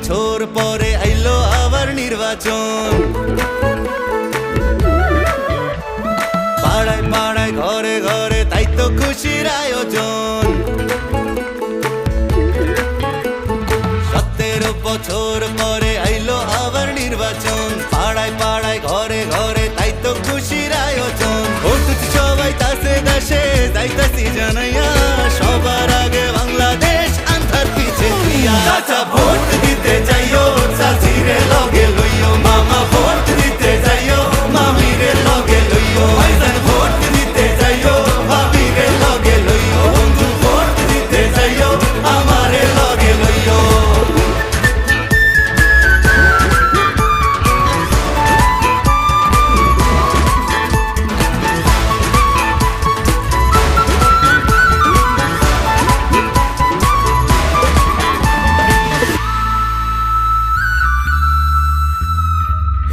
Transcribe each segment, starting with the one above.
বছর পরে আইলো আবার নির্বাচন। পাড়ায় পাড়ায় ঘরে ঘরে তাই তো খুশির আয়োজন। 17 বছর পরে আইলো আবার নির্বাচন। পাড়ায় পাড়ায় ঘরে ঘরে তাই তো খুশির আয়োজন। উঠছি সবাই তাসে দেশে যাইতাছি জানাইয়া, সবার আগে বাংলাদেশ আন্ধার পিছে দিয়া। চাচা ভোট দিতে যাইও, চাচিরে লগে লইও, মামা ভোট দিতে যাইও, মামিরে লগে লইও, ভাইজান ভোট দিতে যাইও, ভাবিরে লগে লইও, বন্ধু ভোট দিতে যাইও, আমারে লগে লইও।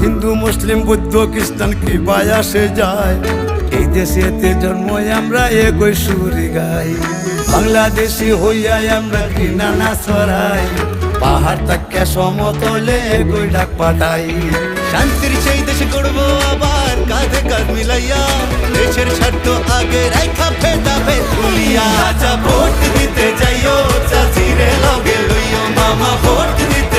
হিন্দু মুসলিম বৌদ্ধ খ্রিস্টান কৃপায় আসে যায়, এই দেশেতে জন্ম আমরা একই সুরে গাই। বাংলাদেশি হইয়া আমরা ঘৃণা না ছড়াই, পাহাড় তাকে সমতলে একই ডাক পাঠাই। শান্তির সেই দেশ গড়বো আবার কাঁধে কাঁধ মিলাইয়া, দেশের স্বার্থ আগে রাইখা ভেদা ভেদ ভুলিয়া। চাচা ভোট দিতে যাইও, চাচিরে লগে লইও, মামা ভোট দিতে